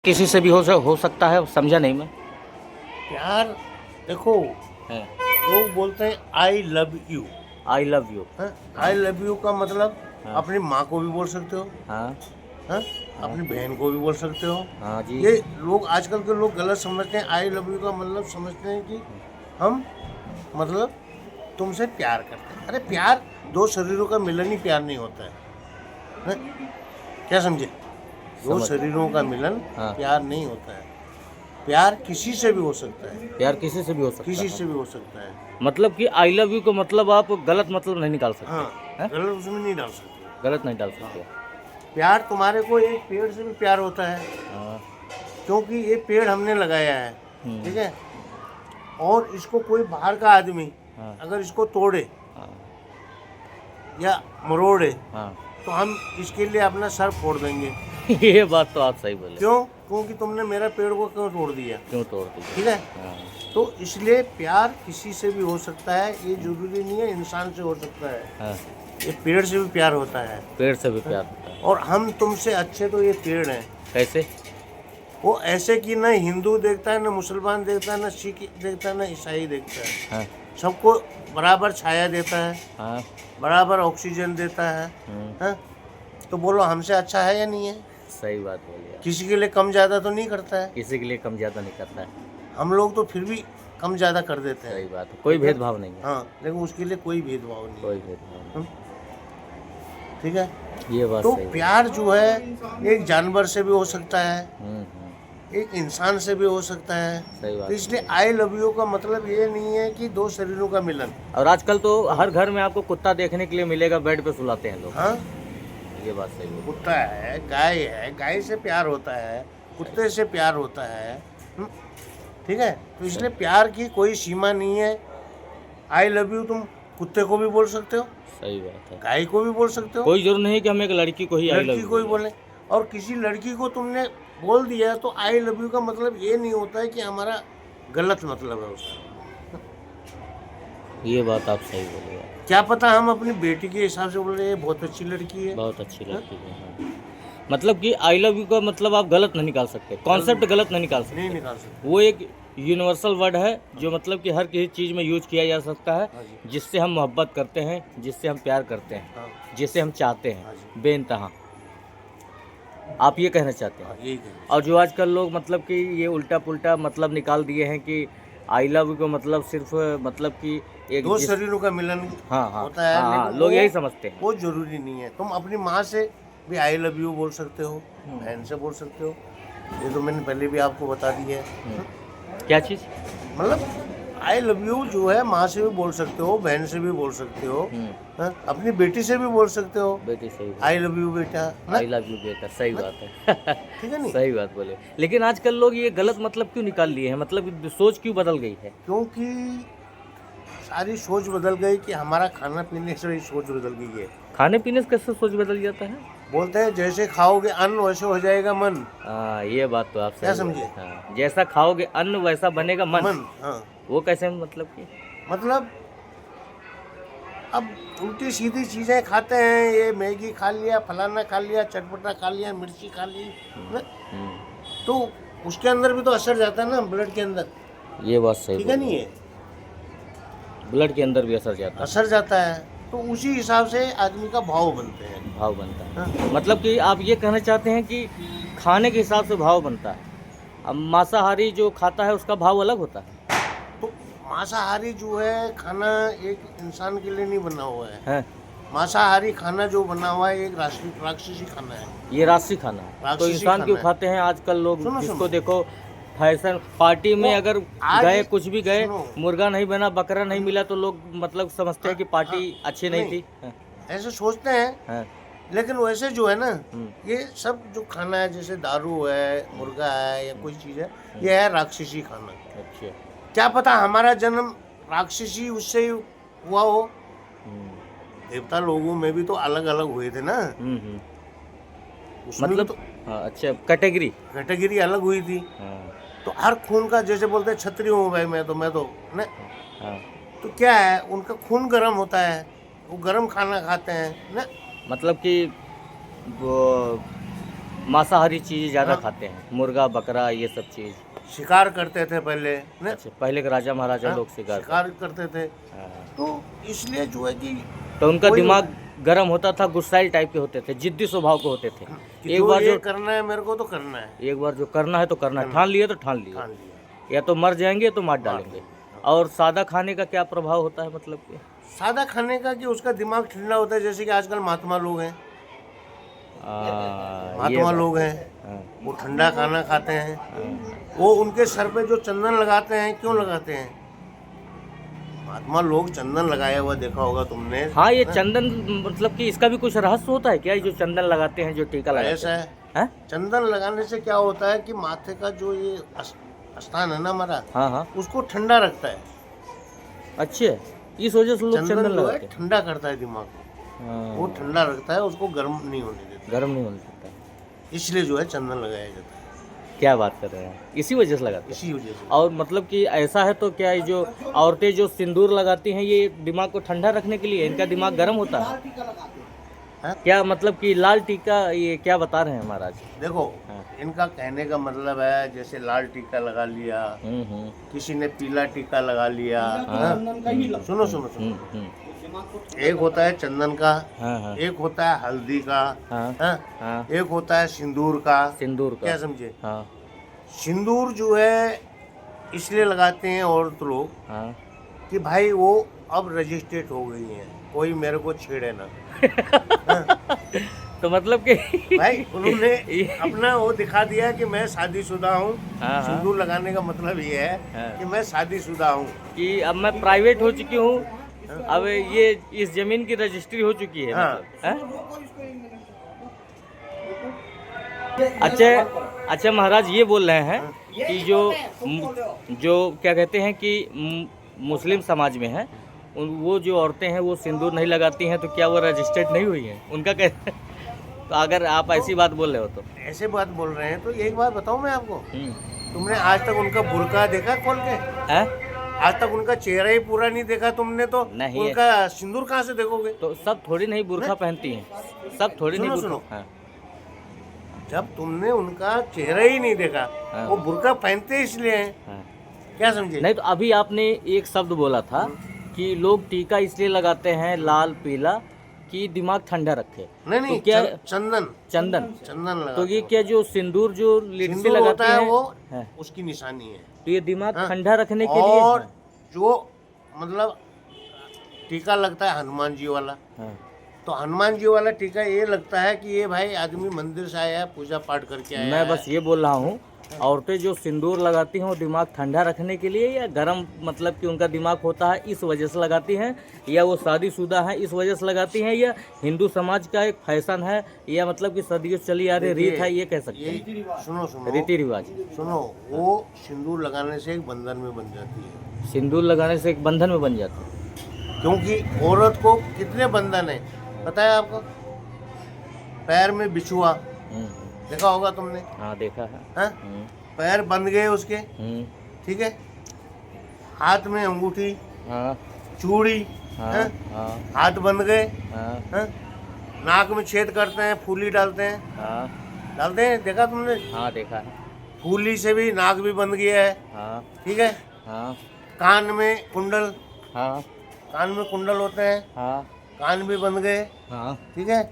किसी से भी हो सकता है, समझा नहीं मैं। प्यार देखो, है लोग बोलते हैं I love you. I love you. I love you का मतलब हाँ। अपनी माँ को भी बोल सकते हो, हाँ हाँ? अपनी बहन को भी बोल सकते हो। हाँ जी। ये लोग आजकल के लोग गलत समझते हैं। आई लव यू का मतलब समझते हैं कि हम मतलब तुमसे प्यार करते हैं। अरे प्यार दो शरीरों का मिलन ही प्यार नहीं होता है, हाँ? क्या समझे? दो समझ। शरीरों का मिलन हाँ। प्यार नहीं होता है। प्यार किसी से भी हो सकता है, प्यार किसी से भी हो सकता किसी है। से भी हो सकता है। मतलब कि आई लव यू को मतलब आप गलत मतलब नहीं निकाल सकते। हाँ, हैं? गलत उसमें नहीं डाल सकते। गलत नहीं डाल सकते। प्यार तुम्हारे को एक पेड़ से भी प्यार होता है, हाँ। क्योंकि ये पेड़ हमने लगाया है, ठीक है? और इसको कोई बाहर का आदमी हाँ। अगर इसको तोड़े हाँ। या मरोड़े हाँ। तो हम इसके लिए अपना सर फोड़ देंगे। ये बात तो आप सही बोले। क्यों? क्योंकि तुमने मेरा पेड़ को क्यों तोड़ दिया? क्यों तोड़ दी? ठीक है? हाँ। तो इसलिए प्यार किसी से भी हो सकता है, ये जरूरी नहीं है इंसान से हो सकता है। हाँ। ये पेड़ से भी प्यार होता है, पेड़ से भी प्यार होता है। और हम तुमसे अच्छे तो ये पेड़ हैं। कैसे? वो ऐसे कि न हिंदू देखता है, न मुसलमान देखता है, न सिख देखता है, न ईसाई देखता है। हाँ। सबको बराबर छाया देता है, हाँ। बराबर ऑक्सीजन देता है, हाँ? तो बोलो हमसे अच्छा है या नहीं है? सही बात बोलिए। किसी के लिए कम ज़्यादा तो नहीं करता है। किसी के लिए कम ज़्यादा नहीं करता है। हम लोग तो फिर भी कम ज़्यादा कर देते हैं। सही बात है, कोई भेदभाव नहीं है। हाँ, लेकिन उसके लिए कोई भेदभाव नहीं कोई है। भेदभाव नहीं। ठीक है? ये बात तो सही है। प्यार जो है एक जानवर से भी हो सकता है, हम्म। एक इंसान से भी हो सकता है। सही बात तो इसलिए आई लव यू का मतलब ये नहीं है कि दो शरीरों का मिलन। और आजकल तो हर घर में आपको कुत्ता देखने के लिए मिलेगा, बेड पे सुलाते हैं लोग। हाँ, ये बात सही है। कुत्ता है, गाय से प्यार होता है, कुत्ते से प्यार होता है, ठीक है? तो इसलिए प्यार की कोई सीमा नहीं है। आई लव यू तुम कुत्ते को भी बोल सकते हो, सही बात है। गाय को भी बोल सकते हो, कोई जरूर नहीं है कि हम एक लड़की को ही आई लव लड़की को ही बोले। और किसी लड़की को तुमने बोल दिया तो आई लव यू का मतलब ये नहीं होता है कि हमारा गलत मतलब है उसका। ये बात आप सही बोले। क्या पता हम अपनी बेटी के हिसाब से बोल रहे हैं बहुत अच्छी लड़की है, बहुत अच्छी लड़की है। हाँ। मतलब कि आई लव यू का मतलब आप गलत नहीं निकाल सकते, कॉन्सेप्ट गलत नहीं निकाल सकते। नहीं निकाल सकते। वो एक यूनिवर्सल वर्ड है जो मतलब कि हर किसी चीज़ में यूज किया जा सकता है, हाँ जी। जिससे हम मोहब्बत करते हैं, जिससे हम प्यार करते हैं, हाँ, जिसे हम चाहते हाँ हैं जी। बेइंतहा। आप ये कहना चाहते हैं? हाँ, यही कहेंगे। और जो आजकल लोग मतलब कि ये उल्टा पुल्टा मतलब निकाल दिए हैं कि आई लव यू को मतलब सिर्फ मतलब कि एक दो शरीरों का मिलन हाँ हाँ होता है, हाँ, हाँ, लेकिन लोग वो- यही समझते हैं। वो जरूरी नहीं है। तुम अपनी माँ से भी आई लव यू बोल सकते हो, बहन से बोल सकते हो। ये तो मैंने पहले भी आपको बता दी है। क्या चीज़? मतलब आई लव यू जो है माँ से भी बोल सकते हो, बहन से भी बोल सकते हो, हाँ? अपनी बेटी से भी बोल सकते हो, बेटी सही आई लव यू बेटा, ना? आई लव यू बेटा, सही बात है। ठीक है नहीं? सही बात बोले। लेकिन आजकल लोग ये गलत मतलब क्यों निकाल लिए हैं, मतलब सोच क्यों बदल गई है? क्योंकि सारी सोच बदल गई कि हमारा खाना पीने से ही सोच बदल गई है। खाने पीने से कैसे सोच बदल जाता है? बोलते हैं जैसे खाओगे अन्न वैसे हो जाएगा मन। हाँ, ये बात तो आप क्या सही बोले। समझे? हाँ, जैसा खाओगे अन्न वैसा बनेगा मन। हाँ, वो कैसे मतलब कि? मतलब अब उल्टी सीधी चीज़ें खाते हैं, ये मैगी खा लिया, फलाना खा लिया, चटपटा खा लिया, मिर्ची खा ली, ना? तो उसके अंदर भी तो असर जाता है ना, ब्लड के अंदर। ये बात सही ठीक है बोले। नहीं है? ब्लड के अंदर भी असर जाता है। असर जाता है, तो उसी हिसाब से आदमी का भाव बनते हैं। भाव बनता है। हाँ? मतलब कि आप ये कहना चाहते हैं कि खाने के हिसाब से भाव बनता है। अब मांसाहारी जो खाता है उसका भाव अलग होता है। तो मांसाहारी जो है खाना एक इंसान के लिए नहीं बना हुआ है। हैं? मांसाहारी खाना जो बना हुआ है एक राक्षसी खाना है। ये राशि खाना है। तो राक्षसी इंसान क्यों खाना है। खाते हैं आजकल लोग? सुनो, जिसको सुनो। देखो फैशन पार्टी में वो अगर आज गए, कुछ भी गए, सुनो। मुर्गा नहीं बना, बकरा नहीं मिला तो लोग मतलब समझते हैं कि पार्टी अच्छी नहीं नहीं। थी। हैं? ऐसे सोचते हैं, हैं? लेकिन वैसे जो है ना, ये सब जो खाना है जैसे दारू है, मुर्गा है या कोई चीज़ है, ये है राक्षसी खाना। अच्छा। क्या पता हमारा जन्म राक्षसी उससे ही हुआ हो। देवता लोगों में भी तो अलग अलग हुए थे ना, उसमें भी मतलब तो हाँ, अच्छा कैटेगरी। कैटेगरी अलग हुई थी। हाँ। तो हर खून का जैसे बोलते हैं क्षत्रिय हूँ भाई मैं तो ना, हाँ। तो क्या है उनका खून गर्म होता है, वो गर्म खाना खाते हैं ना। मतलब कि वो मांसाहारी चीज़ें ज़्यादा हाँ। खाते हैं, मुर्गा बकरा ये सब चीज़। शिकार करते थे पहले ने अच्छा, पहले के राजा महाराजा हाँ, लोग शिकार शिकार करते थे। हाँ। तो इसलिए जो है कि तो उनका कोई- दिमाग गर्म होता था, गुस्साइल टाइप के होते थे, जिद्दी स्वभाव के होते थे। कि एक जो बार ये जो करना है मेरे को तो करना है, एक बार जो करना है तो करना है, ठान लिए तो ठान लिए, ठान लिया। या तो मर जाएंगे या तो मार डालेंगे। और सादा खाने का क्या प्रभाव होता है, मतलब कि सादा खाने का कि उसका दिमाग ठंडा होता है, जैसे कि आजकल महात्मा लोग हैं, ये महात्मा बात- लोग हैं, हाँ, वो ठंडा खाना खाते हैं। हाँ। वो उनके सर पे जो चंदन लगाते हैं, क्यों लगाते हैं? महात्मा लोग चंदन लगाया हुआ देखा होगा तुमने। हाँ, ये चंदन मतलब कि इसका भी कुछ रहस्य होता है क्या, ये जो चंदन लगाते हैं, जो टीका लगाते ऐसा है, हैं? चंदन लगाने से क्या होता है कि माथे का जो ये स्थान है ना हमारा, हाँ हाँ, उसको ठंडा रखता है। अच्छे, इस वजह से लोग चंदन चंदन जो है लगाते हैं। ठंडा करता है दिमाग को, हाँ, वो ठंडा रखता है, उसको गर्म नहीं होने देता, गर्म नहीं होने देता। इसलिए जो है चंदन लगाया जाता है, क्या बात कर रहे हैं, इसी वजह से लगाते हैं। इसी वजह से। और मतलब कि ऐसा है तो क्या ये जो औरतें जो सिंदूर लगाती हैं, ये दिमाग को ठंडा रखने के लिए, इनका दिमाग गर्म होता है हाँ? क्या, मतलब कि लाल टीका ये क्या बता रहे हैं महाराज? देखो, हाँ। इनका कहने का मतलब है जैसे लाल टीका लगा लिया, किसी ने पीला टीका लगा लिया। हाँ? सुनो सुनो सुनो, एक होता है चंदन का, हाँ हाँ एक होता है हल्दी का, हाँ हाँ? हाँ, एक होता है सिंदूर का। सिंदूर का। क्या समझे? हाँ सिंदूर जो है इसलिए लगाते हैं औरत लोग हाँ कि भाई वो अब रजिस्ट्रेट हो गई हैं, कोई मेरे को छेड़े ना। तो मतलब कि भाई उन्होंने अपना वो दिखा दिया कि मैं शादीशुदा हूँ। हाँ, हाँ। सिंदूर लगाने का मतलब ये है हाँ। कि मैं शादीशुदा हूँ। कि अब मैं प्राइवेट हो चुकी हूँ, अब ये इस जमीन की रजिस्ट्री हो चुकी है, हाँ। मतलब, हैं? अच्छा महाराज, ये बोल रहे हैं कि जो क्या कहते हैं कि मुस्लिम समाज में है, वो जो औरतें हैं वो सिंदूर नहीं लगाती हैं, तो क्या वो रजिस्टर्ड नहीं हुई हैं? उनका कहते तो अगर आप ऐसी बात बोल रहे हो तो ऐसे बात बोल रहे हैं तो एक बात बताऊँ मैं आपको, तुमने आज तक उनका बुर्का देखा खोल के? हैं? आज तक उनका चेहरा ही पूरा नहीं देखा तुमने, तो नहीं। उनका सिंदूर कहाँ से देखोगे? तो सब थोड़ी नहीं बुर्का पहनती हैं, सब थोड़ी नहीं सुनो, बुर्का। सुनो। हाँ, जब तुमने उनका चेहरा ही नहीं देखा, हाँ। वो बुर्का पहनते इसलिए हैं। हाँ। क्या समझे? नहीं तो अभी आपने एक शब्द बोला था कि लोग टीका इसलिए लगाते हैं लाल पीला कि दिमाग ठंडा रखे। नहीं तो क्या चंदन चंदन, चंदन लगा। तो ये क्या जो सिंदूर जो लिट से सिंदूर लगाते होता है हैं, वो हाँ, उसकी निशानी है। तो ये दिमाग हाँ। ठंडा रखने के लिए। और जो मतलब टीका लगता है हनुमान जी वाला, हाँ, तो हनुमान जी वाला टीका ये लगता है कि ये भाई आदमी मंदिर से आया है, पूजा पाठ करके आया मैं है। बस ये बोल रहा हूँ, औरतें जो सिंदूर लगाती हैं वो दिमाग ठंडा रखने के लिए, या गर्म मतलब कि उनका दिमाग होता है इस वजह से लगाती हैं, या वो शादीशुदा हैं इस वजह से लगाती हैं, या हिंदू समाज का एक फैशन है, या मतलब कि सदियों चली आ रही रीत है, ये कह सकते हैं, ये सुनो सुनो रीति रिवाज। सुनो, वो सिंदूर लगाने से एक बंधन में बन जाती है, सिंदूर लगाने से एक बंधन में बन जाता है। क्योंकि औरत को कितने बंधन है पता है आपको? पैर में बिछुआ देखा होगा तुमने, हाँ देखा है। हाँ? पैर बंध गए उसके, हम्म, ठीक है, हाथ में अंगूठी, हाँ चूड़ी, हाँ हाँ? हाँ हाथ बंध गए, हाँ हाँ? नाक में छेद करते हैं, फूली डालते हैं, डालते हैं, देखा तुमने? हाँ देखा है। फूली से भी नाक भी बंध गया है, हाँ ठीक है। हाँ कान में कुंडल, हाँ कान में कुंडल होते हैं, हाँ कान भी बंध गए, हाँ, ठीक है।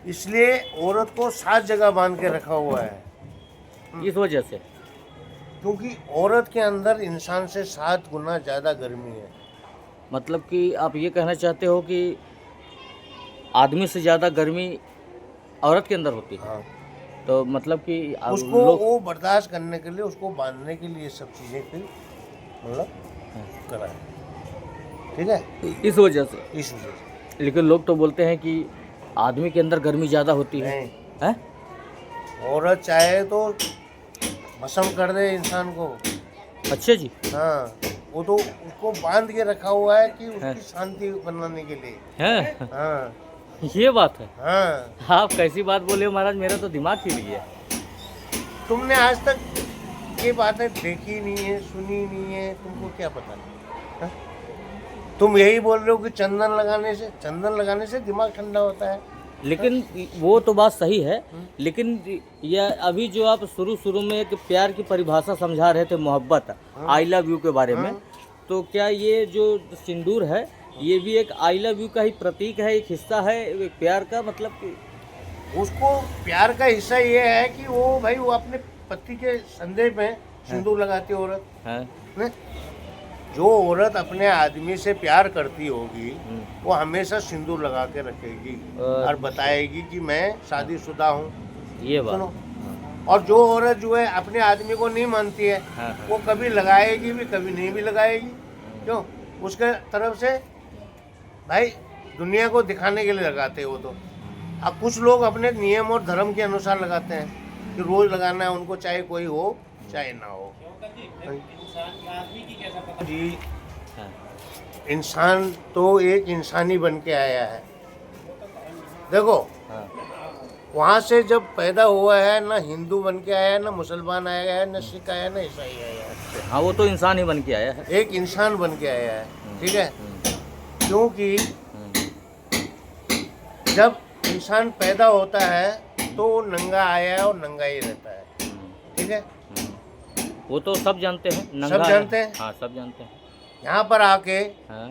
इसलिए औरत को 7 जगह बांध के रखा हुआ है, इस वजह से। क्योंकि औरत के अंदर इंसान से 7 गुना ज़्यादा गर्मी है। मतलब कि आप ये कहना चाहते हो कि आदमी से ज़्यादा गर्मी औरत के अंदर होती है? हाँ। तो मतलब कि उसको वो बर्दाश्त करने के लिए, उसको बांधने के लिए सब चीज़ें फिर मतलब करा है, ठीक है, इस वजह से। इस वजह से। लेकिन लोग तो बोलते हैं कि आदमी के अंदर गर्मी ज़्यादा होती है, नहीं, हैं? औरत चाहे तो भस्म कर दे इंसान को, अच्छा जी। हाँ, वो तो उसको बांध के रखा हुआ है कि उसकी शांति बनाने के लिए। हैं? हाँ ये बात है। हाँ, आप कैसी बात बोले हो महाराज, मेरा तो दिमाग हिल गया। तुमने आज तक ये बातें देखी नहीं है, सुनी नहीं है, तुमको क्या पता? हाँ? तुम यही बोल रहे हो कि चंदन लगाने से दिमाग ठंडा होता है। लेकिन वो तो बात सही है, लेकिन यह अभी जो आप शुरू में एक प्यार की परिभाषा समझा रहे थे, मोहब्बत, आई लव यू के बारे में, तो क्या ये जो सिंदूर है ये भी एक आई लव यू का ही प्रतीक है, एक हिस्सा है एक प्यार का, मतलब कि उसको प्यार का हिस्सा ये है कि वो भाई वो अपने पति के संदेह में सिंदूर लगाती औरत है? ने? जो औरत अपने आदमी से प्यार करती होगी वो हमेशा सिंदूर लगा के रखेगी और बताएगी कि मैं शादीशुदा हूँ। ये बात। सुनो, और जो औरत जो है अपने आदमी को नहीं मानती है वो कभी लगाएगी भी कभी नहीं भी लगाएगी। क्यों? उसके तरफ से भाई दुनिया को दिखाने के लिए लगाते हैं वो तो। अब कुछ लोग अपने नियम और धर्म के अनुसार लगाते हैं कि रोज लगाना है उनको, चाहे कोई हो चाहे ना हो। जी, इंसान तो एक इंसानी बन के आया है। देखो वहाँ से जब पैदा हुआ है ना हिंदू बन के आया है, ना मुसलमान आया है, ना सिख आया, ना ईसाई आया है। हाँ, वो तो इंसान ही बन के आया है, एक इंसान बन के आया है। ठीक है, क्योंकि जब इंसान पैदा होता है तो वो नंगा आया है और नंगा ही रहता है। ठीक है, वो तो सब जानते हैं, नंगा सब जानते हैं। हाँ, सब जानते हैं। यहाँ पर आके हाँ,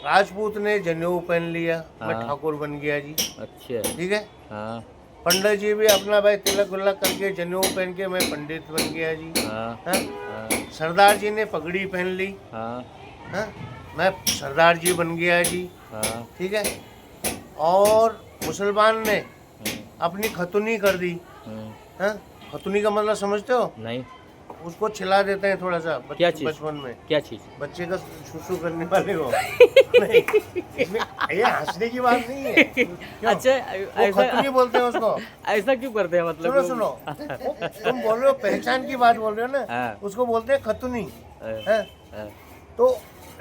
राजपूत ने जनेऊ पहन लिया, मैं हाँ। ठाकुर बन गया जी। अच्छा। ठीक है, हाँ, पंडित जी भी अपना भाई तिलक विलक करके जनेऊ पहन के मैं पंडित बन गया जी। हाँ, हाँ? हाँ, सरदार जी ने पगड़ी पहन ली, हाँ, हाँ? मैं सरदार जी बन गया जी। हाँ, ठीक है, और मुसलमान ने अपनी खतुनी कर दी। हाँ? खतुनी का मतलब समझते हो? नहीं, उसको छिला देते हैं थोड़ा सा क्या चीज़? बचपन में, क्या चीज़? बच्चे का सुसु करने वाले को। नहीं, इसमें ये हंसने की बात नहीं है। क्यों? अच्छा, वो ऐसा खतुनी बोलते हैं उसको। ऐसा क्यों करते हैं, मतलब सुनो सुनो, तुम बोल रहे हो पहचान की बात बोल रहे हो ना, हाँ। उसको बोलते हैं खतुनी। हाँ, हैं? हाँ, तो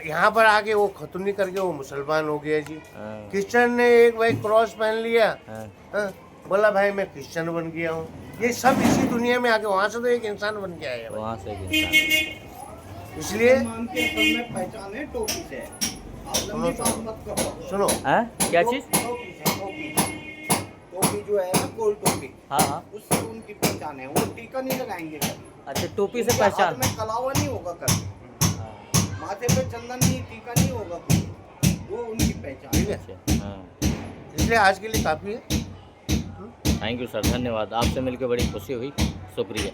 यहाँ पर आके वो खतुनी करके वो मुसलमान हो गया जी। हाँ, क्रिश्चियन ने एक भाई क्रॉस पहन लिया, हाँ, हाँ? बोला भाई मैं क्रिश्चियन बन गया हूँ। ये सब इसी दुनिया में आके, वहाँ से तो एक इंसान बन के आया भाई। वहाँ से एक इंसान। इसलिए मुसलमान की असल में पहचान है टोपी से। आप लंबी बात मत करो। सुनो, हाँ, क्या चीज़? टोपी से, टोपी जो है ना, गोल टोपी, हाँ, हाँ, उससे उनकी पहचान है। वो टीका नहीं लगाएंगे कभी, अच्छा, टोपी से उनके पहचान। हाथ में कलावा नहीं होगा कभी, हाँ, माथे पे चंदन नहीं, टीका नहीं होगा कोई, वो उनकी पहचान ठीक है। है, अच्छा, हाँ। इसलिए आज के लिए काफ़ी है। थैंक यू सर, धन्यवाद। आपसे मिलकर बड़ी खुशी हुई, शुक्रिया।